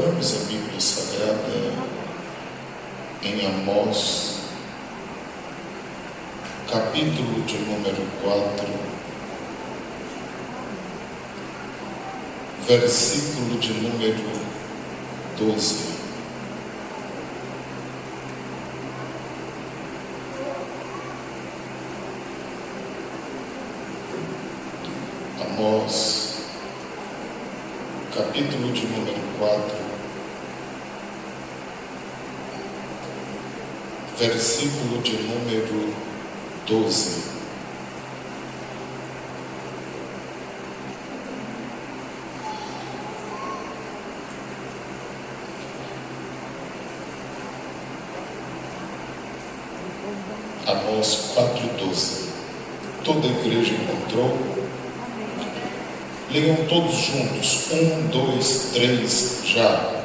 Vamos a Bíblia Sagrada em Amós, capítulo de número 4, versículo de número 12. Amós, capítulo de número 4, versículo de número 12. Amós 4:12. Toda a igreja encontrou? Leiam todos juntos. 1, 2, 3, já.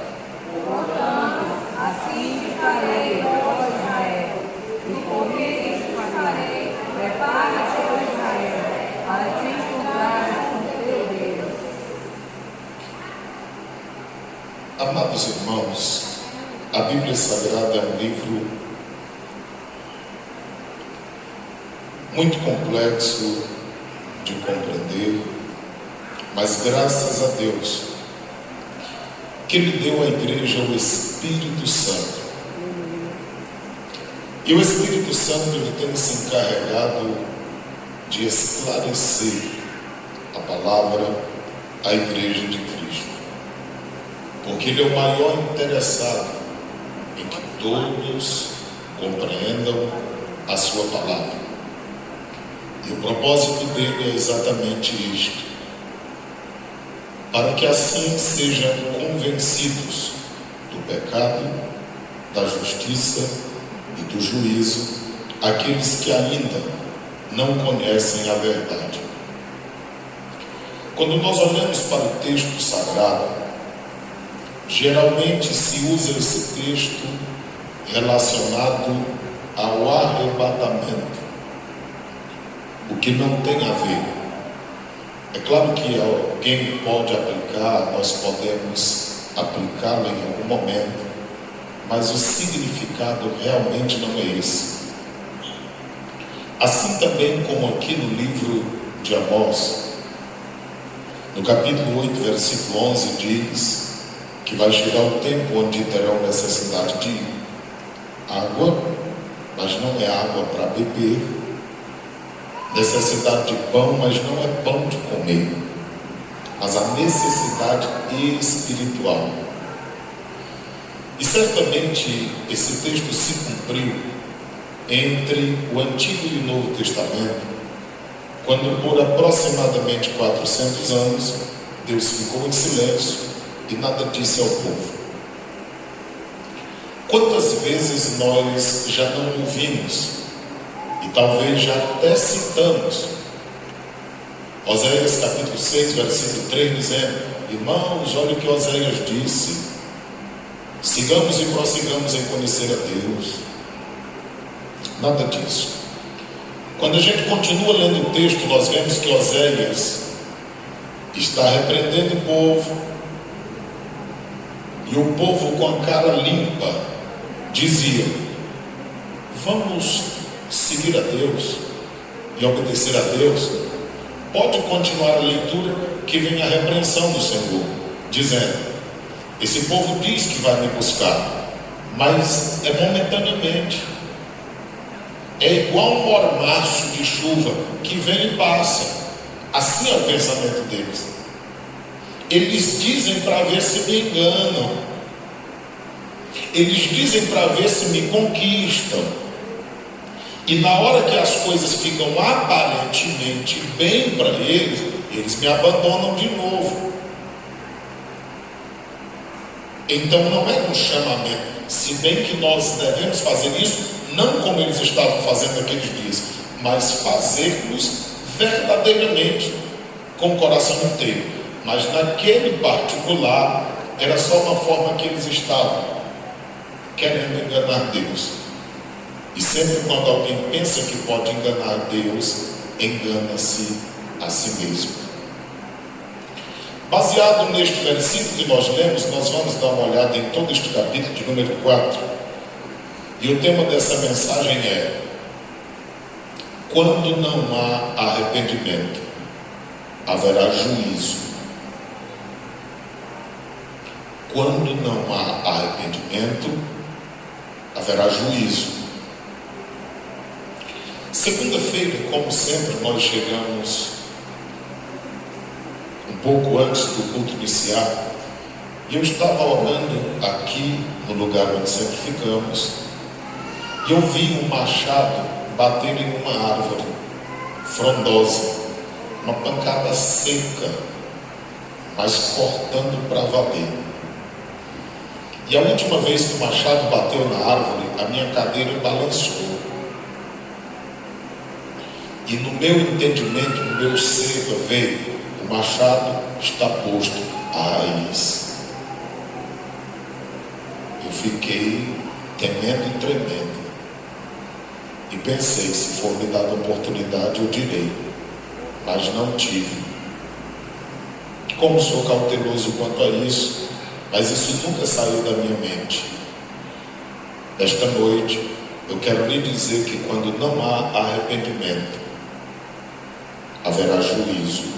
Assim farei, ó Israel, e por isso farei. Prepara-te, ó Israel, para te encontrares com teu Deus. Amados irmãos, a Bíblia Sagrada é um livro muito complexo de compreender, mas graças a Deus que Ele deu à igreja o Espírito Santo. E o Espírito Santo ele tem se encarregado de esclarecer a palavra à igreja de Cristo, porque Ele é o maior interessado em que todos compreendam a sua palavra. E o propósito dele é exatamente isto: para que assim sejam convencidos do pecado, da justiça e do juízo aqueles que ainda não conhecem a verdade. Quando nós olhamos para o texto sagrado, geralmente se usa esse texto relacionado ao arrebatamento, o que não tem a ver. É claro que alguém pode aplicar, nós podemos aplicá-lo em algum momento, mas o significado realmente não é esse. Assim também como aqui no livro de Amós, no capítulo 8, versículo 11, diz que vai chegar o tempo onde terão necessidade de água, mas não é água para beber, necessidade de pão, mas não é pão de comer, mas a necessidade espiritual. E certamente esse texto se cumpriu entre o Antigo e o Novo Testamento, quando por aproximadamente 400 anos Deus ficou em silêncio e nada disse ao povo. Quantas vezes nós já não ouvimos e talvez já até citamos Oséias capítulo 6, versículo 3, dizendo: irmãos, olha o que Oséias disse, sigamos e prossigamos em conhecer a Deus. Nada disso. Quando a gente continua lendo o texto, nós vemos que Oséias está repreendendo o povo, e o povo com a cara limpa dizia: vamos seguir a Deus e obedecer a Deus. Pode continuar a leitura que vem a repreensão do Senhor, dizendo: esse povo diz que vai me buscar, mas é momentaneamente, é igual um mormaço de chuva que vem e passa. Assim é o pensamento deles. Eles dizem para ver se me enganam, eles dizem para ver se me conquistam, e na hora que as coisas ficam aparentemente bem para eles, eles me abandonam de novo. Então não é um chamamento, se bem que nós devemos fazer isso, não como eles estavam fazendo naqueles dias, mas fazermos verdadeiramente, com o coração inteiro. Mas naquele particular, era só uma forma que eles estavam querendo enganar Deus. E sempre quando alguém pensa que pode enganar Deus, engana-se a si mesmo. Baseado neste versículo que nós lemos, nós vamos dar uma olhada em todo este capítulo de número 4. E o tema dessa mensagem é: quando não há arrependimento, haverá juízo. Quando não há arrependimento, haverá juízo. Segunda-feira, como sempre, nós chegamos um pouco antes do culto iniciar, e eu estava orando aqui no lugar onde sempre ficamos, e eu vi um machado bater em uma árvore frondosa, uma pancada seca, mas cortando para valer. E a última vez que o machado bateu na árvore, a minha cadeira balançou. E no meu entendimento, no meu ser, veio: o machado está posto à raiz. Eu fiquei temendo e tremendo. E pensei, se for me dada a oportunidade, eu direi. Mas não tive. Como sou cauteloso quanto a isso, mas isso nunca saiu da minha mente. Esta noite, eu quero lhe dizer que quando não há arrependimento, haverá juízo.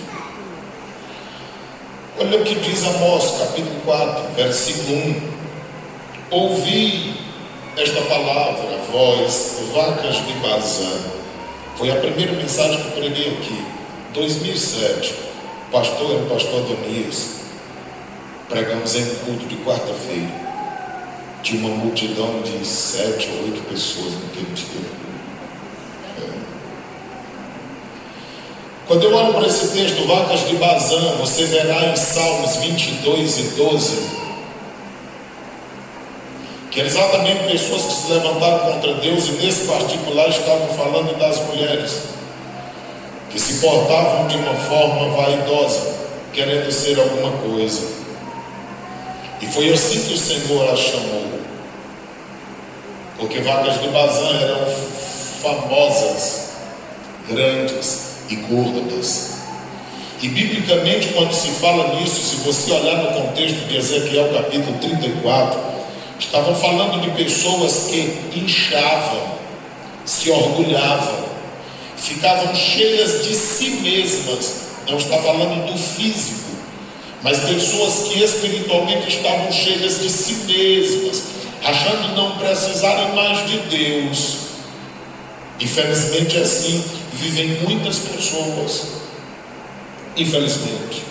Olha o que diz Amós, capítulo 4, versículo 1. Ouvi esta palavra, vós, vacas de Bazã. Foi a primeira mensagem que eu preguei aqui, 2007. Pastor era o pastor Adonias. Pregamos em culto de quarta-feira. Tinha uma multidão de 7 ou 8 pessoas naquele dia. Quando eu olho para esse texto, vacas de Bazã, você verá em Salmos 22 e 12, que exatamente pessoas que se levantaram contra Deus, e nesse particular estavam falando das mulheres, que se portavam de uma forma vaidosa, querendo ser alguma coisa. E foi assim que o Senhor as chamou, porque vacas de Bazã eram famosas, grandes e gordas. E biblicamente, quando se fala nisso, se você olhar no contexto de Ezequiel capítulo 34, estavam falando de pessoas que inchavam, se orgulhavam, ficavam cheias de si mesmas. Não está falando do físico, mas pessoas que espiritualmente estavam cheias de si mesmas, achando não precisarem mais de Deus. Infelizmente assim vivem muitas pessoas, infelizmente,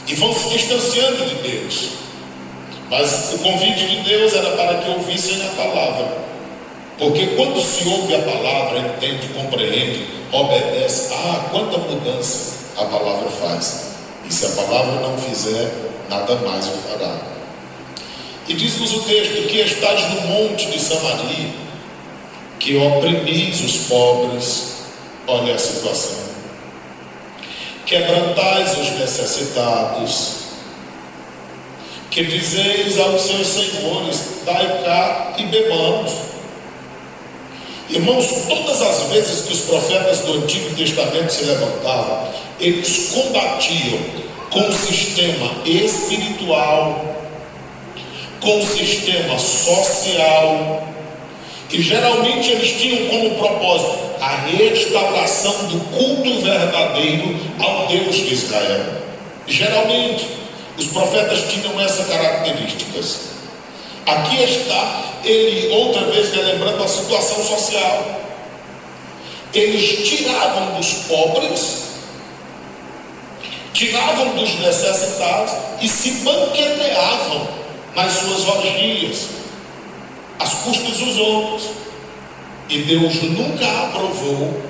e vão se distanciando de Deus. Mas o convite de Deus era para que ouvissem a palavra, porque quando se ouve a palavra, entende, compreende, obedece. Quanta mudança a palavra faz. E se a palavra não fizer, nada mais o fará. E diz-nos o texto que estás no monte de Samaria, que oprimis os pobres. Olha a situação. Quebrantais os necessitados, que dizeis aos seus senhores: dai cá e bebamos. Irmãos, todas as vezes que os profetas do Antigo Testamento se levantavam, eles combatiam com o sistema espiritual, com o sistema social, e geralmente eles tinham como propósito a restauração do culto verdadeiro ao Deus de Israel. Geralmente os profetas tinham essas características. Aqui está ele outra vez relembrando a situação social. Eles tiravam dos pobres, tiravam dos necessitados e se banqueteavam nas suas orgias, às custas dos outros. E Deus nunca aprovou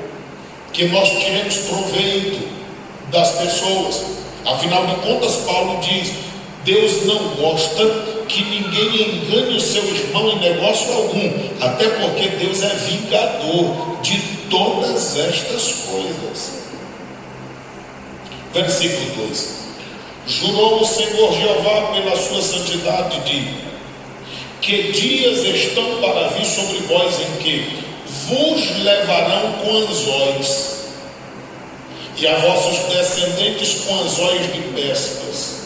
que nós tiremos proveito das pessoas. Afinal de contas, Paulo diz: Deus não gosta que ninguém engane o seu irmão em negócio algum, até porque Deus é vingador de todas estas coisas. Versículo 2: jurou o Senhor Jeová pela sua santidade, de que dias estão para vir sobre vós em que vos levarão com anzóis e a vossos descendentes com anzóis de pescas.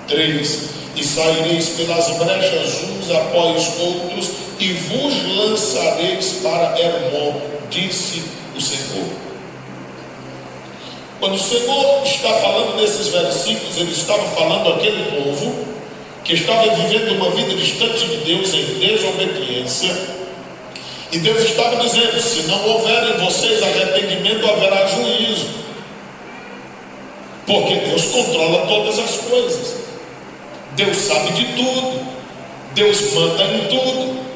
3. E saireis pelas brechas uns após outros, e vos lançareis para Hermon, disse o Senhor. Quando o Senhor está falando nesses versículos, ele estava falando àquele povo que estava vivendo uma vida distante de Deus, em desobediência. E Deus estava dizendo: se não houver em vocês arrependimento, haverá juízo. Porque Deus controla todas as coisas. Deus sabe de tudo. Deus manda em tudo.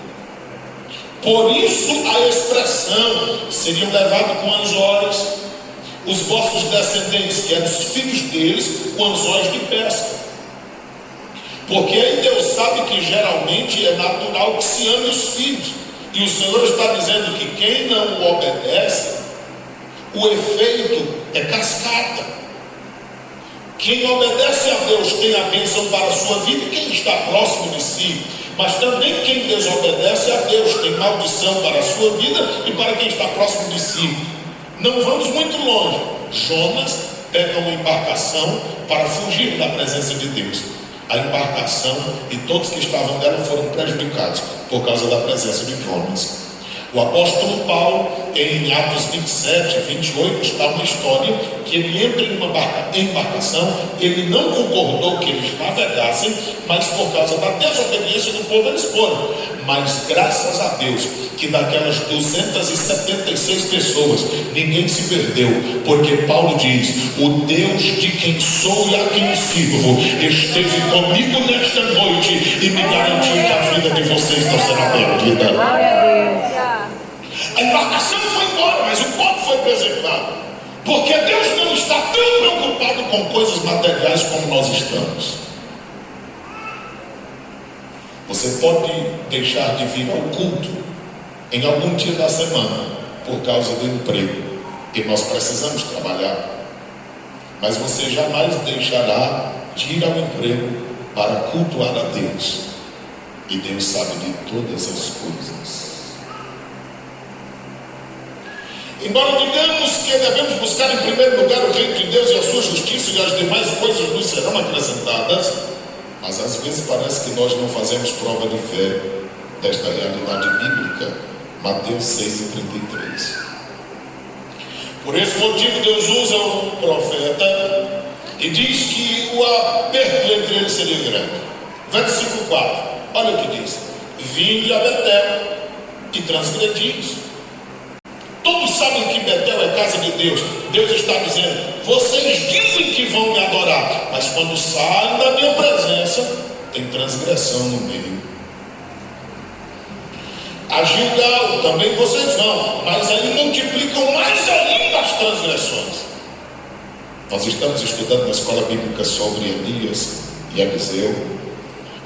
Por isso a expressão: seriam levados com anzóis os vossos descendentes, que eram os filhos deles, com anzóis de pesca. Porque aí Deus sabe que geralmente é natural que se ame os filhos. E o Senhor está dizendo que quem não o obedece, o efeito é cascata. Quem obedece a Deus tem a bênção para a sua vida e quem está próximo de si. Mas também quem desobedece a Deus tem maldição para a sua vida e para quem está próximo de si. Não vamos muito longe. Jonas pega uma embarcação para fugir da presença de Deus. A embarcação e todos que estavam nela foram prejudicados por causa da presença de Jonas. O apóstolo Paulo, em Atos 27, 28, está uma história que ele entra em uma embarcação. Ele não concordou que eles navegassem, mas por causa da desobediência do povo eles foram. Mas graças a Deus que daquelas 276 pessoas ninguém se perdeu, porque Paulo diz: o Deus de quem sou e a quem sirvo esteve comigo nesta noite e me garantiu que a vida de vocês não será perdida. Glória a Deus. A embarcação foi embora, mas o povo foi preservado, porque Deus não está tão preocupado com coisas materiais como nós estamos. Você pode deixar de vir ao culto em algum dia da semana por causa do emprego, que nós precisamos trabalhar, mas você jamais deixará de ir ao emprego para cultuar a Deus, e Deus sabe de todas as coisas. Embora digamos que devemos buscar em primeiro lugar o reino de Deus e a sua justiça, e as demais coisas nos serão acrescentadas, mas às vezes parece que nós não fazemos prova de fé desta realidade bíblica. Mateus 6:33. Por esse motivo Deus usa um profeta e diz que o aperto entre eles seria grande. Versículo 4, olha o que diz: vinde a Betel e transgredis. Todos sabem que Betel é casa de Deus. Deus está dizendo: vocês dizem que vão me adorar, mas quando saem da minha presença, tem transgressão no meio. A Gilgal também vocês vão, mas aí multiplicam mais ainda as transgressões. Nós estamos estudando na escola bíblica sobre Elias e Eliseu,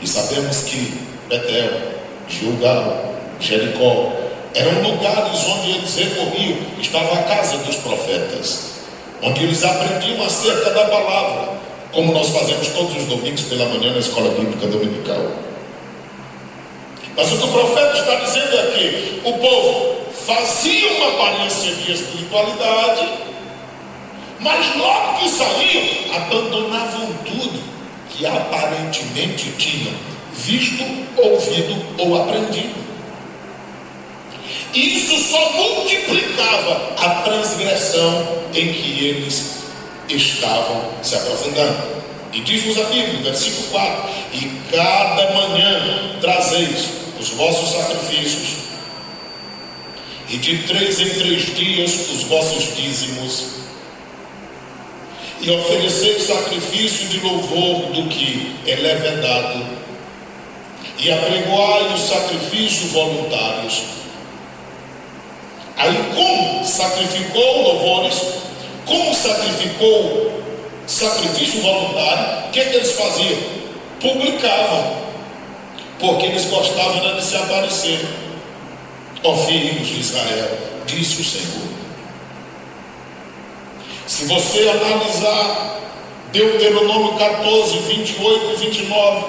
e sabemos que Betel, Gilgal, Jericó eram lugares onde eles recorriam. Estava a casa dos profetas, onde eles aprendiam acerca da palavra, como nós fazemos todos os domingos pela manhã na escola bíblica dominical. Mas o que o profeta está dizendo é que o povo fazia uma aparência de espiritualidade, mas logo que saíam, abandonavam tudo que aparentemente tinham visto, ouvido ou aprendido. E isso só multiplicava a transgressão em que eles estavam se aprofundando. E diz-nos a Bíblia, versículo 4: e cada manhã trazeis os vossos sacrifícios, e de 3 em 3 dias os vossos dízimos, e ofereceis sacrifício de louvor do que é levedado, e apregoai os sacrifícios voluntários. Aí, como sacrificou louvores, como sacrificou sacrifício voluntário, o que eles faziam? Publicavam, porque eles gostavam de se aparecer. Ó filhos de Israel, disse o Senhor. Se você analisar Deuteronômio 14, 28 e 29,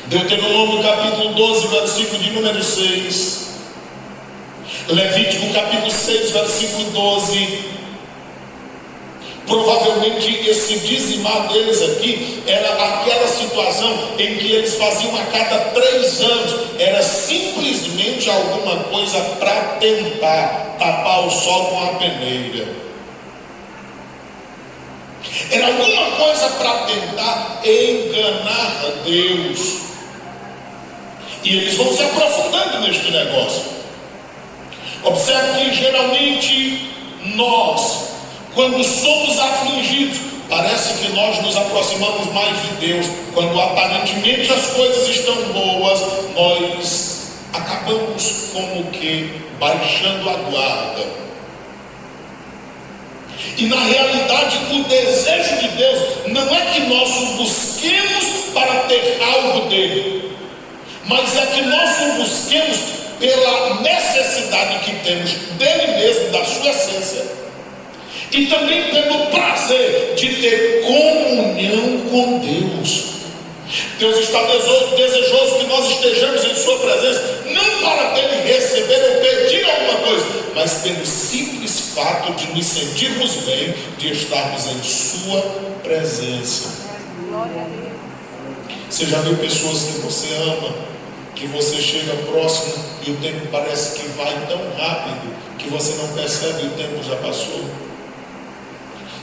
Deuteronômio capítulo 12, versículo de número 6, Levítico capítulo 6, versículo 12, Provavelmente esse dizimar deles aqui era aquela situação em que eles faziam a cada 3 anos, era simplesmente alguma coisa para tentar tapar o sol com a peneira, era alguma coisa para tentar enganar a Deus. E eles vão se aprofundando neste negócio. Observe que geralmente nós, quando somos afligidos, parece que nós nos aproximamos mais de Deus. Quando aparentemente as coisas estão boas, nós acabamos como que baixando a guarda. E na realidade o desejo de Deus não é que nós o busquemos para ter algo dele, mas é que nós o busquemos pela necessidade que temos dele mesmo, da sua essência, e também pelo prazer de ter comunhão com Deus. Deus está desejoso que nós estejamos em sua presença, não para dele receber ou pedir alguma coisa, mas pelo simples fato de nos sentirmos bem, de estarmos em sua presença. Você já viu pessoas que você ama, que você chega próximo e o tempo parece que vai tão rápido que você não percebe, o tempo já passou?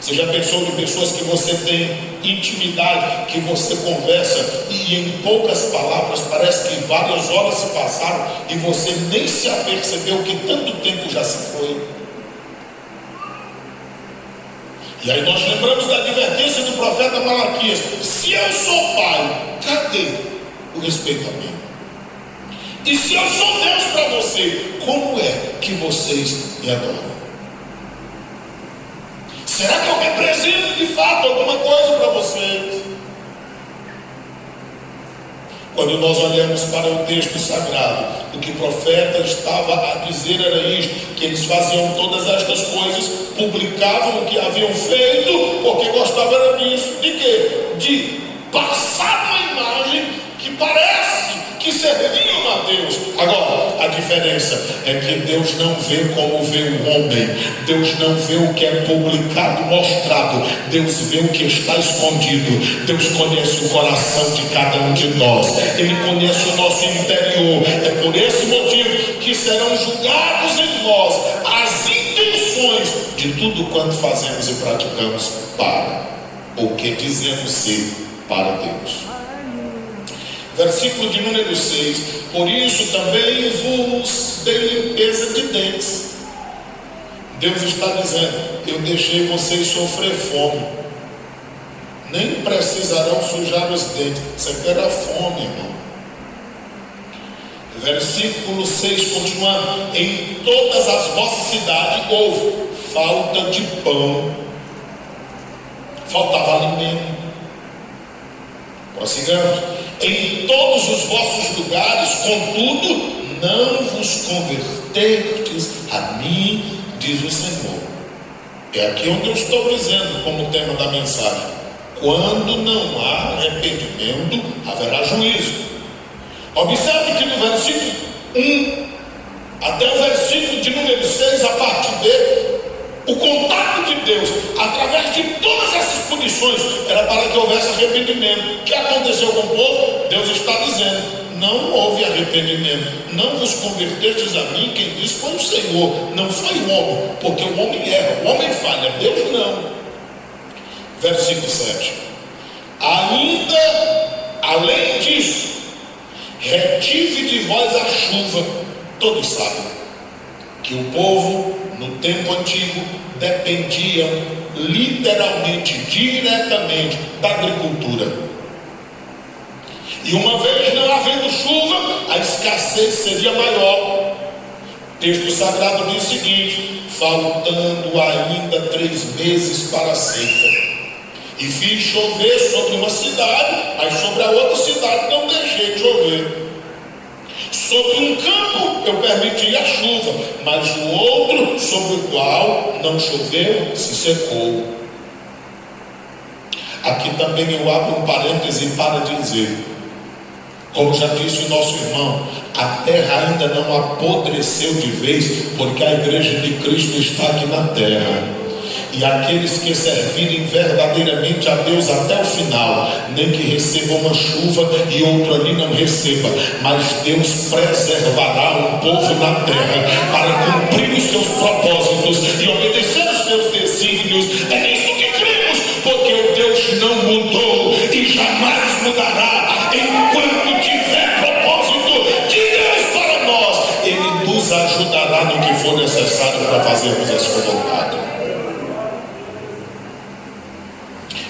Você já pensou de pessoas que você tem intimidade, que você conversa e em poucas palavras parece que várias horas se passaram e você nem se apercebeu que tanto tempo já se foi? E aí nós lembramos da advertência do profeta Malaquias: se eu sou pai, cadê o respeito a mim? E se eu sou Deus para você, como é que vocês me adoram? Será que eu represento de fato alguma coisa para vocês? Quando nós olhamos para o texto sagrado, o que o profeta estava a dizer era isto: que eles faziam todas estas coisas, publicavam o que haviam feito, porque gostavam disso. De quê? De passar uma imagem que parece que serviam a Deus. Agora, a diferença é que Deus não vê como vê o homem. Deus não vê o que é publicado, mostrado. Deus vê o que está escondido. Deus conhece o coração de cada um de nós. Ele conhece o nosso interior. É por esse motivo que serão julgados em nós as intenções de tudo quanto fazemos e praticamos para, ou que dizemos ser para Deus. Versículo de número 6: por isso também vos dei limpeza de dentes. Deus está dizendo: eu deixei vocês sofrer fome, nem precisarão sujar os dentes. Isso aqui era fome, irmão. Versículo 6, continuando: em todas as vossas cidades houve falta de pão, faltava alimento. Prossigamos: em todos os vossos lugares, contudo, não vos converterdes a mim, diz o Senhor. É aqui onde eu estou dizendo como tema da mensagem: quando não há arrependimento, haverá juízo. Observe que no versículo 1 até o versículo de número 6, a parte B, o contato de Deus, através de todas essas punições, era para que houvesse arrependimento. O que aconteceu com o povo? Deus está dizendo: não houve arrependimento, não vos convertestes a mim. Quem disse foi o Senhor, não foi o homem, porque o homem erra, o homem falha, Deus não. Versículo 7: ainda, além disso, retive de vós a chuva. Todos sabem que o povo no tempo antigo dependiam literalmente, diretamente da agricultura. E uma vez não havendo chuva, a escassez seria maior. O texto sagrado diz o seguinte: faltando ainda 3 meses para a ceifa, e fiz chover sobre uma cidade, mas sobre a outra cidade não deixei de chover. Sobre um campo eu permiti a chuva, mas o outro, sobre o qual não choveu, se secou. Aqui também eu abro um parêntese para dizer, como já disse o nosso irmão, a terra ainda não apodreceu de vez, porque a igreja de Cristo está aqui na terra. e aqueles que servirem verdadeiramente a Deus até o final, nem que receba uma chuva e outro ali não receba, mas Deus preservará um povo na terra para cumprir os seus propósitos e obedecer os seus desígnios. É nisso que cremos, porque o Deus não mudou e jamais mudará. Enquanto tiver propósito de Deus para nós, Ele nos ajudará no que for necessário para fazermos a sua vontade.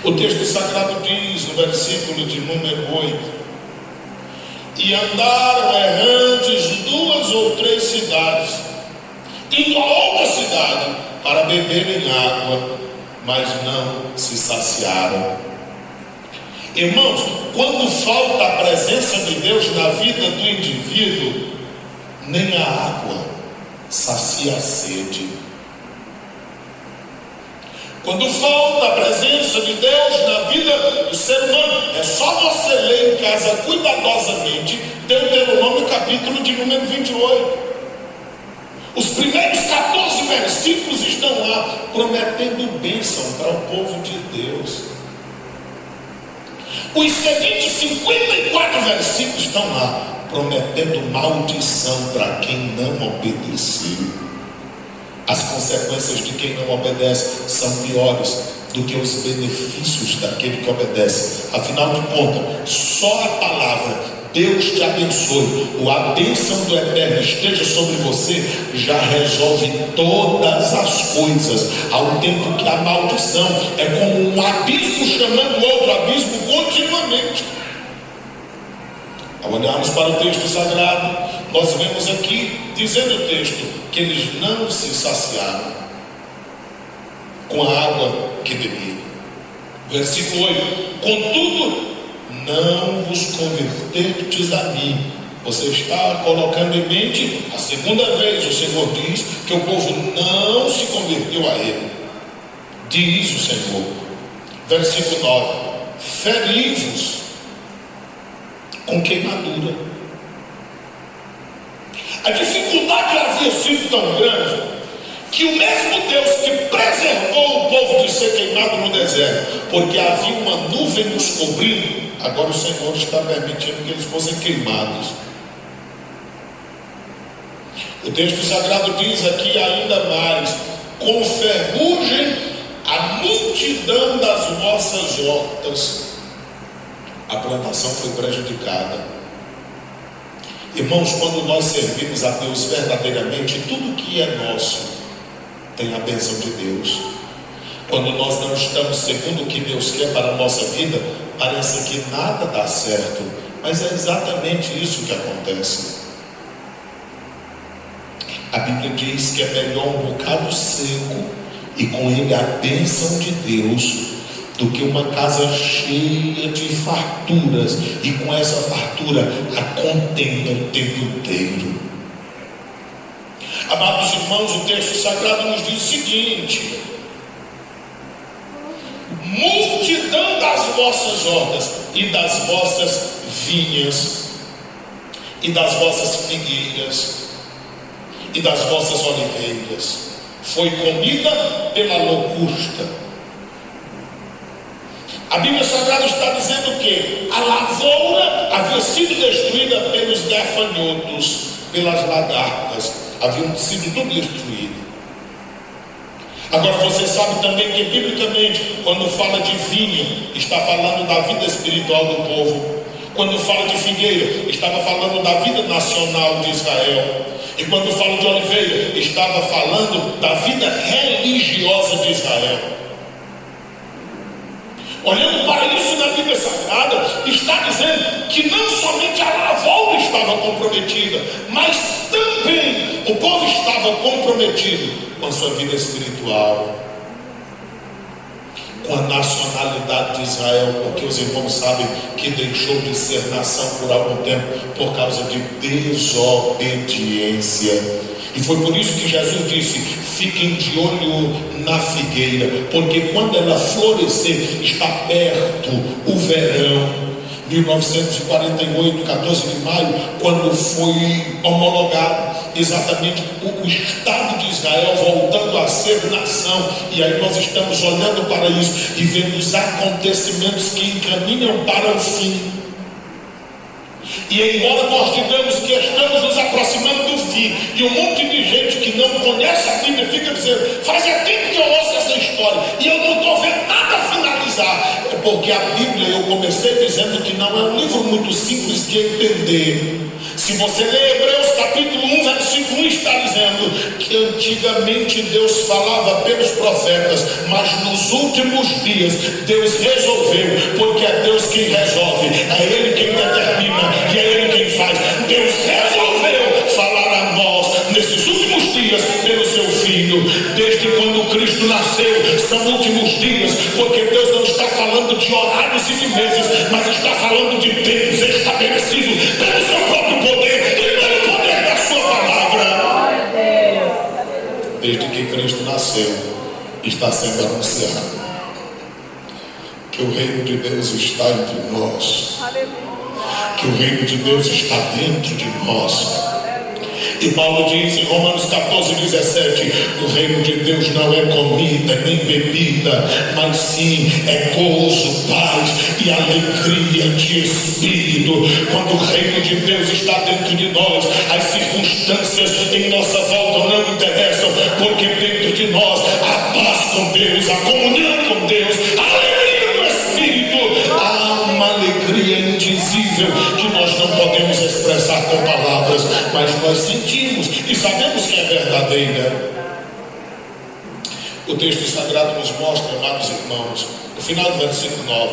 O texto sagrado diz no versículo de número 8: e andaram errantes 2 ou 3 cidades, indo a outra cidade para beberem água, mas não se saciaram. Irmãos, quando falta a presença de Deus na vida do indivíduo, nem a água sacia a sede. Quando falta a presença de Deus na vida do ser humano, é só você ler em casa cuidadosamente Deuteronômio capítulo de número 28. Os primeiros 14 versículos estão lá prometendo bênção para o povo de Deus. Os seguintes 54 versículos estão lá prometendo maldição para quem não obedeceu. As consequências de quem não obedece são piores do que os benefícios daquele que obedece. Afinal de contas, só a palavra Deus te abençoe, ou a bênção do Eterno esteja sobre você, já resolve todas as coisas, ao tempo que a maldição é como um abismo chamando outro abismo continuamente. Ao olharmos para o texto sagrado, nós vemos aqui, dizendo o texto, que eles não se saciaram com a água que bebiam. Versículo 8: contudo, não vos converterdes a mim. Você está colocando em mente, a segunda vez o Senhor diz que o povo não se converteu a Ele. Diz o Senhor, versículo 9: feri-vos com queimadura. A dificuldade havia sido tão grande que o mesmo Deus que preservou o povo de ser queimado no deserto, porque havia uma nuvem nos cobrindo, agora o Senhor está permitindo que eles fossem queimados. O texto sagrado diz aqui ainda mais: com ferrugem a multidão das vossas hortas. A plantação foi prejudicada. Irmãos, quando nós servimos a Deus verdadeiramente, tudo que é nosso tem a bênção de Deus. Quando nós não estamos segundo o que Deus quer para a nossa vida, parece que nada dá certo, mas é exatamente isso que acontece. A Bíblia diz que é melhor um bocado seco e com ele a bênção de Deus, do que uma casa cheia de farturas e com essa fartura a contenda o tempo inteiro. Amados irmãos, o texto sagrado nos diz o seguinte: multidão das vossas hortas e das vossas vinhas e das vossas figueiras e das vossas oliveiras foi comida pela locusta. A Bíblia Sagrada está dizendo que a lavoura havia sido destruída pelos gafanhotos, pelas lagartas, haviam sido tudo destruído. Agora você sabe também que biblicamente, quando fala de vinho, está falando da vida espiritual do povo. Quando fala de figueira, estava falando da vida nacional de Israel. E quando fala de oliveira, estava falando da vida religiosa de Israel. Olhando para isso na Bíblia Sagrada, está dizendo que não somente a lavoura estava comprometida, mas também o povo estava comprometido com a sua vida espiritual, com a nacionalidade de Israel, porque os irmãos sabem que deixou de ser nação por algum tempo por causa de desobediência. E foi por isso que Jesus disse: fiquem de olho na figueira, porque quando ela florescer, está perto o verão. 1948, 14 de maio, quando foi homologado exatamente o Estado de Israel voltando a ser nação. E aí nós estamos olhando para isso e vendo os acontecimentos que encaminham para o fim. E embora nós digamos que estamos nos aproximando do fim, e um monte de gente que não conhece a Bíblia fica dizendo: fazia tempo que eu ouço essa história e eu não estou vendo nada finalizar. É porque a Bíblia, eu comecei dizendo que não é um livro muito simples de entender. Se você ler Hebreus capítulo 1, versículo 1, está dizendo que antigamente Deus falava pelos profetas, mas nos últimos dias Deus resolveu, porque é Deus quem resolve, é Ele quem determina e é Ele quem faz. Deus resolveu falar a nós nesses últimos dias pelo seu Filho. Desde quando Cristo nasceu são últimos dias, porque Deus não está falando de horários e de meses, mas está falando de tempos estabelecidos pelo seu próprio poder e pelo poder da sua palavra. Desde que Cristo nasceu, está sendo anunciado que o reino de Deus está entre nós, que o reino de Deus está dentro de nós. E Paulo diz em Romanos 14, 17: o reino de Deus não é comida nem bebida, mas sim é gozo, paz e alegria de espírito. Quando o reino de Deus está dentro de nós, as circunstâncias em nossa volta não interessam, porque dentro de nós a paz com Deus, a comunhão com Deus, a alegria do Espírito, há uma alegria indizível que nós não podemos expressar com palavras, mas nós sentimos e sabemos que é verdadeira. O texto sagrado nos mostra, amados irmãos, no final do versículo 9: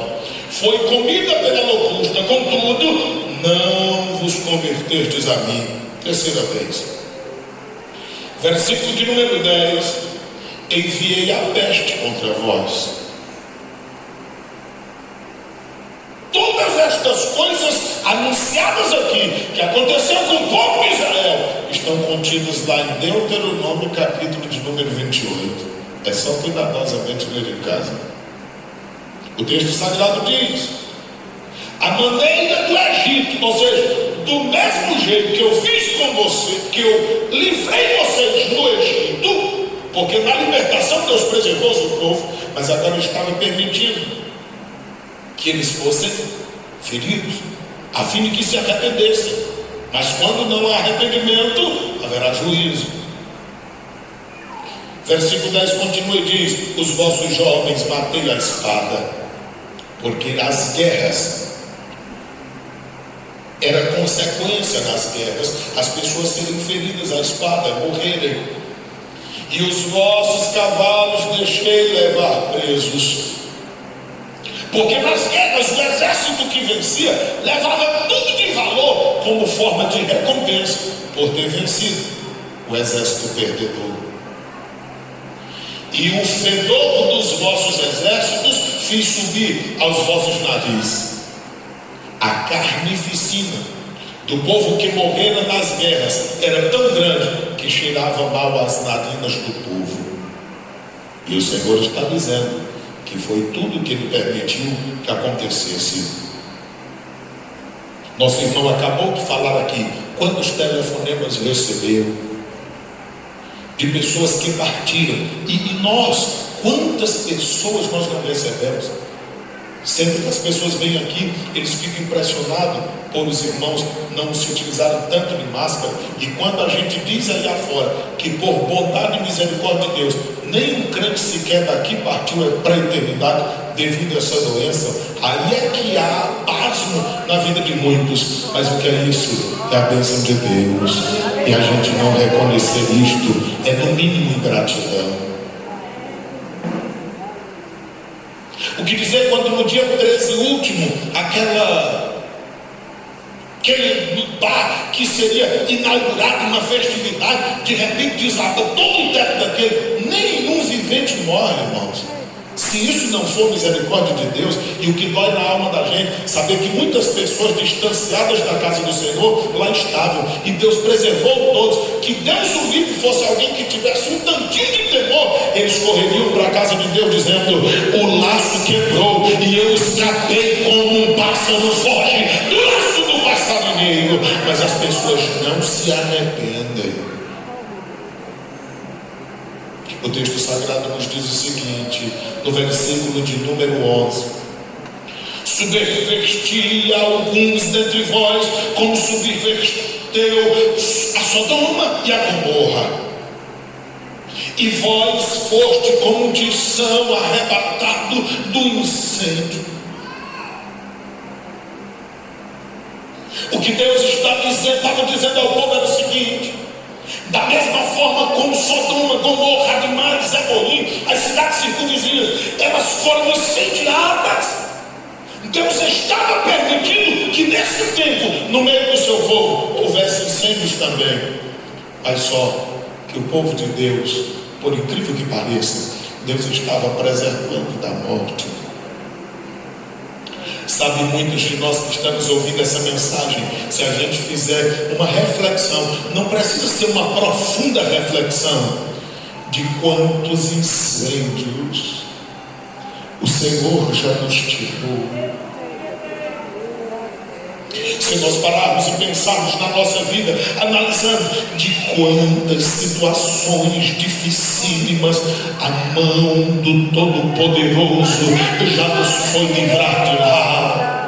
foi comida pela locusta, contudo não vos convertestes a mim. Terceira vez. Versículo de número 10: enviei a peste contra vós. Todas estas coisas anunciadas aqui, que aconteceu com o povo de Israel, estão contidas lá em Deuteronômio, capítulo de número 28. É só cuidadosamente ler em casa. O texto sagrado diz: a maneira do Egito, ou seja, do mesmo jeito que eu fiz com você, que eu livrei vocês no Egito, porque na libertação Deus preservou o seu povo, mas agora estava permitindo que eles fossem feridos, a fim de que se arrependessem. Mas quando não há arrependimento, haverá juízo. Versículo 10 continua e diz: os vossos jovens matei a espada, porque as guerras era consequência das guerras, as pessoas serem feridas à espada, morrerem. E os vossos cavalos deixei levar presos. Porque nas guerras o exército que vencia levava tudo de valor como forma de recompensa por ter vencido o exército perdedor. E o fedor dos vossos exércitos fiz subir aos vossos narizes. A carnificina do povo que morrera nas guerras era tão grande que cheirava mal às narinas do povo. E o Senhor está dizendo que foi tudo que Ele permitiu que acontecesse. Nosso irmão acabou de falar aqui quantos telefonemas recebeu de pessoas que partiram, e nós, quantas pessoas nós não recebemos? Sempre que as pessoas vêm aqui, eles ficam impressionados por os irmãos não se utilizarem tanto de máscara. E quando a gente diz aí afora que por bondade e misericórdia de Deus, nenhum crente sequer daqui partiu para a eternidade devido a essa doença, aí é que há pasmo na vida de muitos. Mas o que é isso? É a bênção de Deus. E a gente não reconhecer isto é no mínimo ingratidão. O que dizer quando no dia 13 último, aquele bar que seria inaugurado, uma festividade, de repente desabou todo o teto daquele. Nenhum vivente morre, irmãos. Se isso não for misericórdia de Deus, e o que dói na alma da gente, saber que muitas pessoas distanciadas da casa do Senhor lá estavam, e Deus preservou todos, que Deus o livre fosse alguém que tivesse um tantinho de temor, eles correriam para a casa de Deus dizendo: o laço quebrou e eu escapei como um pássaro foge do laço do passarinheiro. Mas as pessoas não se arrependem. O texto sagrado nos diz o seguinte, no versículo de número 11: subverti alguns dentre vós, como subverteu a Sodoma e a Gomorra, e vós foste como um tição arrebatado do incêndio. O que Deus estava dizendo ao povo era o seguinte: da mesma forma como Sodoma, Gomorra, Admar, Zeboim, as cidades circunvizinhas, elas foram incendiadas, Deus estava permitindo que nesse tempo, no meio do seu povo, houvesse incêndios também. Mas só que o povo de Deus, por incrível que pareça, Deus estava preservando da morte. Sabe, muitos de nós que estamos ouvindo essa mensagem, se a gente fizer uma reflexão, não precisa ser uma profunda reflexão, de quantos incêndios o Senhor já nos tirou. Se nós pararmos e pensarmos na nossa vida, analisando de quantas situações dificílimas a mão do Todo-Poderoso já nos foi livrar de lá.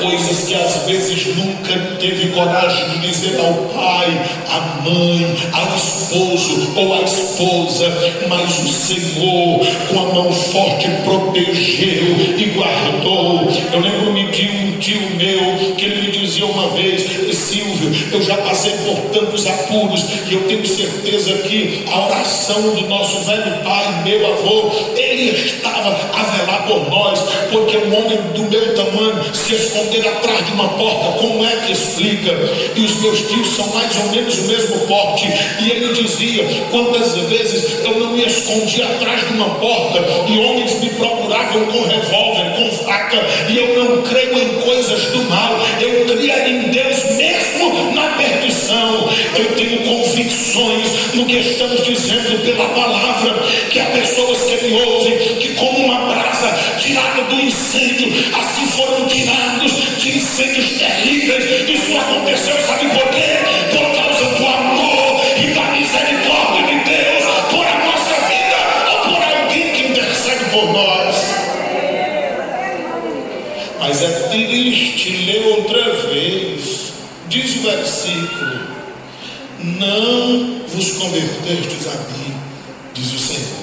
Coisas que às vezes nunca teve coragem de dizer ao pai, à mãe, ao esposo ou à esposa, mas o Senhor com a mão forte protegeu e guardou. Eu lembro-me de um tio meu que ele me dizia uma vez: Silvio, eu já passei por tantos apuros e eu tenho certeza que a oração do nosso velho pai, meu avô, ele estava a velar por nós, porque um homem do meu tamanho se escondeu atrás de uma porta, como é que explica? E os meus tios são mais ou menos o mesmo porte, e ele dizia: quantas vezes eu não me escondi atrás de uma porta e homens me procuravam com revólver, com faca, e eu não creio em coisas do mal, eu cria em Deus mesmo na perdição. Eu tenho convicções no que estamos dizendo pela palavra, que há pessoas que me ouvem, que como uma brasa tirada do incêndio, assim foram tirados de incêndios terríveis. Isso aconteceu, sabe por quê? Por causa do amor e da misericórdia de Deus por a nossa vida, ou por alguém que intercede por nós. Mas é triste ler outra vez, diz o versículo: não vos convertestes a mim, diz o Senhor.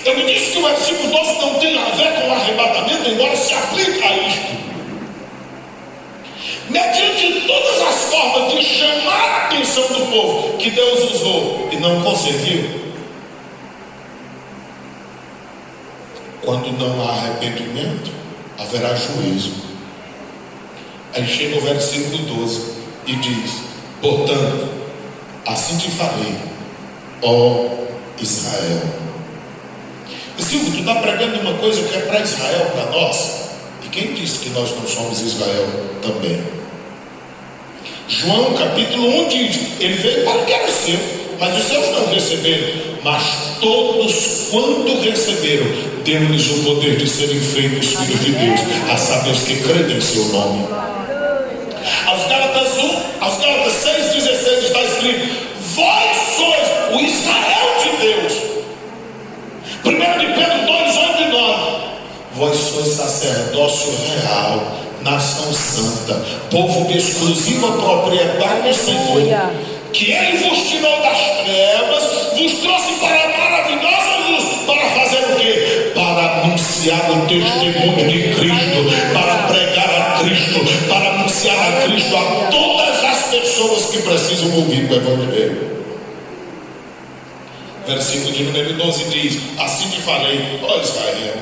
Eu me disse que o versículo 12 não tem a ver com o arrebatamento, embora se aplique a isto. Mediante todas as formas de chamar a atenção do povo que Deus usou e não conseguiu, quando não há arrependimento, haverá juízo. Aí chega o versículo 12 e diz: portanto, assim te farei, ó Israel. Silvio, tu está pregando uma coisa que é para Israel, para nós. E quem disse que nós não somos Israel também? João capítulo 1 diz: ele veio para o que era seu, mas os seus não receberam. Mas todos quanto receberam, deu-lhes o poder de serem feitos filhos de Deus, a saber os que creem em seu nome. Aos Gálatas 6,16 está escrito: vós sois o Israel de Deus. 1 de Pedro 2, 8 e 9: vós sois sacerdócio real, nação santa, povo de exclusiva propriedade do Senhor, que Ele vos tirou das trevas, vos trouxe para a maravilhosa luz, para fazer o quê? Para anunciar o testemunho de Cristo, para pregar a Cristo, para anunciar a Cristo a todas as pessoas que precisam ouvir o Evangelho. Versículo de número 12 diz: assim te falei, ó Israel,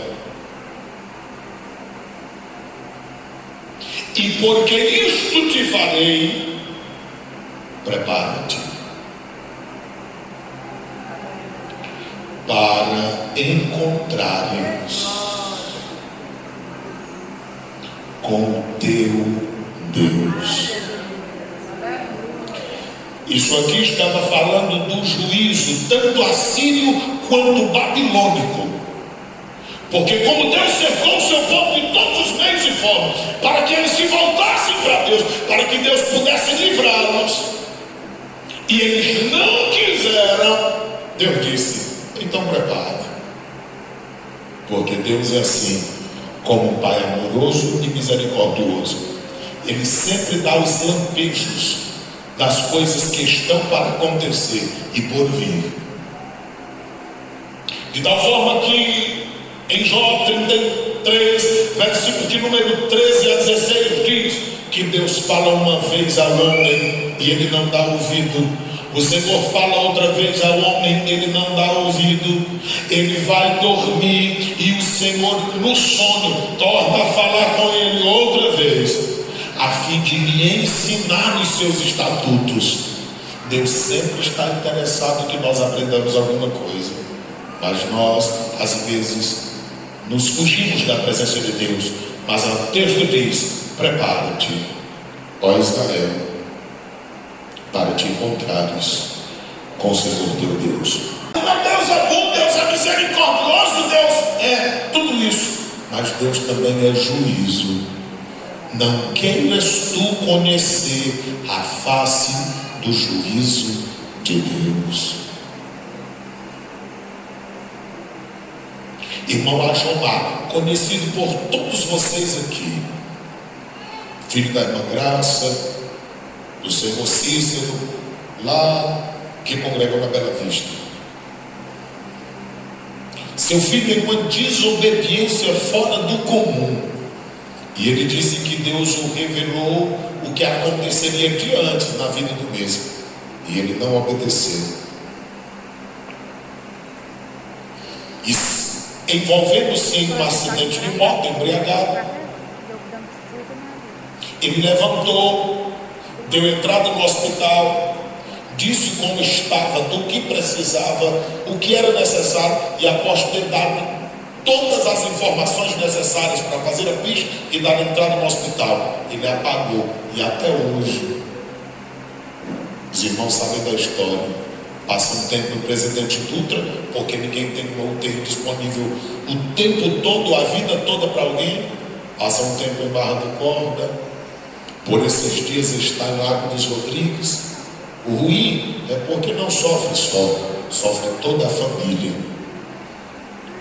e porque isto te farei, prepara-te. para encontrares com o teu Deus. Isso aqui estava falando do juízo, tanto assírio quanto babilônico. Porque como Deus cercou o seu povo de todos os meios e formas, para que eles se voltassem para Deus, para que Deus pudesse livrá-los, e eles não quiseram, Deus disse: então prepara. Porque Deus é assim, como um Pai amoroso e misericordioso. Ele sempre dá os lampejos das coisas que estão para acontecer e por vir. De tal forma que em Jó 33, versículo de número 13 a 16, diz que Deus fala uma vez ao homem e ele não dá ouvido. O Senhor fala outra vez ao homem, ele não dá ouvido. Ele vai dormir e o Senhor no sonho torna a falar com ele outra vez, a fim de lhe ensinar os seus estatutos. Deus sempre está interessado que nós aprendamos alguma coisa, mas nós às vezes nos fugimos da presença de Deus. Mas o texto diz: prepara-te, ó Israel, para te encontrares com o Senhor teu Deus. Deus é bom, Deus é misericordioso, Deus é tudo isso, mas Deus também é juízo. Não queiras tu conhecer a face do juízo de Deus. Irmão Ajomar, conhecido por todos vocês aqui, filho da irmã Graça, do Senhor Cícero, lá que congregou na Bela Vista. Seu filho em uma desobediência fora do comum, e ele disse que Deus o revelou o que aconteceria diante na vida do mesmo, e ele não obedeceu. Envolvendo-se em um acidente de moto, embriagado, ele levantou, deu entrada no hospital, disse como estava, do que precisava, o que era necessário, e após ter dado todas as informações necessárias para fazer a ficha e dar entrada no hospital, ele apagou. E até hoje os irmãos sabem da história. Passa um tempo no Presidente Dutra, porque ninguém tem uma UTI disponível o tempo todo, a vida toda para alguém. Passa um tempo em Barra do Corda, por esses dias está em Lago dos Rodrigues. O ruim é porque não sofre só, sofre toda a família.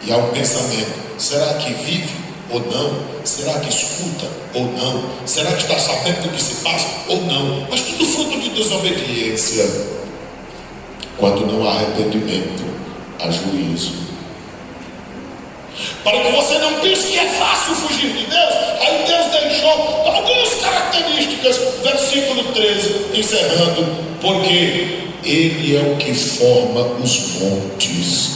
E há um pensamento: será que vive ou não? Será que escuta ou não? Será que está sabendo do que se passa ou não? Mas tudo fruto de desobediência. Quando não há arrependimento, há juízo. Para que você não pense que é fácil fugir de Deus, aí Deus deixou algumas características, versículo 13, encerrando: porque Ele é o que forma os montes.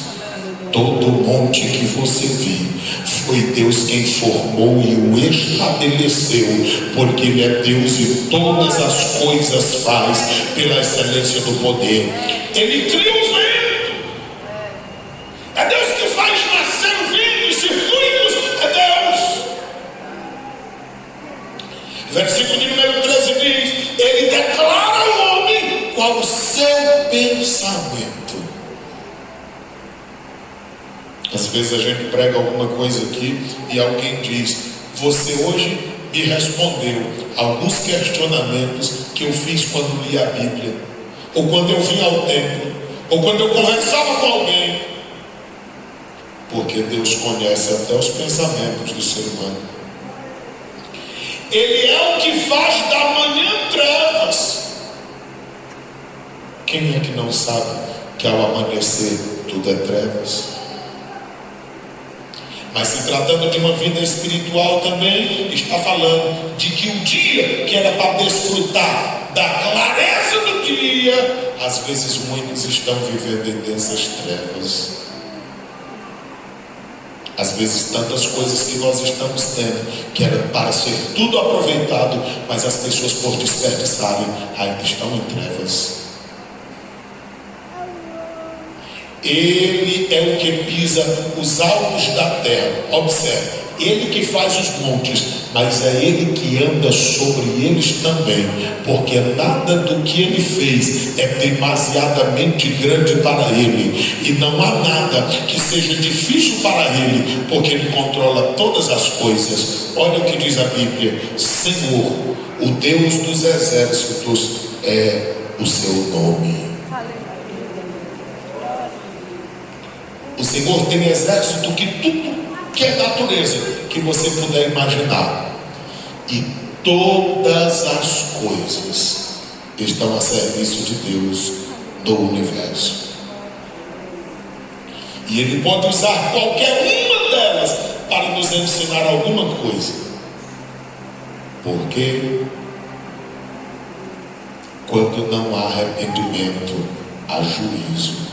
Todo monte que você viu, foi Deus quem formou e o estabeleceu, porque Ele é Deus e todas as coisas faz pela excelência do poder. Ele cria o vento, é Deus que faz nascer o vento, os circuitos, é Deus. Versículo de número 13 diz: Ele declara ao homem qual o seu pensamento. Às vezes a gente prega alguma coisa aqui e alguém diz: você hoje me respondeu alguns questionamentos que eu fiz quando li a Bíblia, ou quando eu vim ao templo, ou quando eu conversava com alguém. Porque Deus conhece até os pensamentos do ser humano. Ele é o que faz da manhã trevas. Quem é que não sabe que ao amanhecer tudo é trevas? Mas se tratando de uma vida espiritual também, está falando de que o dia que era para desfrutar da clareza do dia, às vezes muitos estão vivendo em densas trevas. Às vezes tantas coisas que nós estamos tendo, que era para ser tudo aproveitado, mas as pessoas por desperdiçarem ainda estão em trevas. Ele é o que pisa os altos da terra. Observe, ele que faz os montes, mas é ele que anda sobre eles também, porque nada do que ele fez é demasiadamente grande para ele, e não há nada que seja difícil para ele, porque ele controla todas as coisas. Olha o que diz a Bíblia: Senhor, o Deus dos exércitos é o seu nome. O Senhor tem exército que tudo que é natureza que você puder imaginar, e todas as coisas estão a serviço de Deus no universo, e Ele pode usar qualquer uma delas para nos ensinar alguma coisa, porque quando não há arrependimento, há juízo.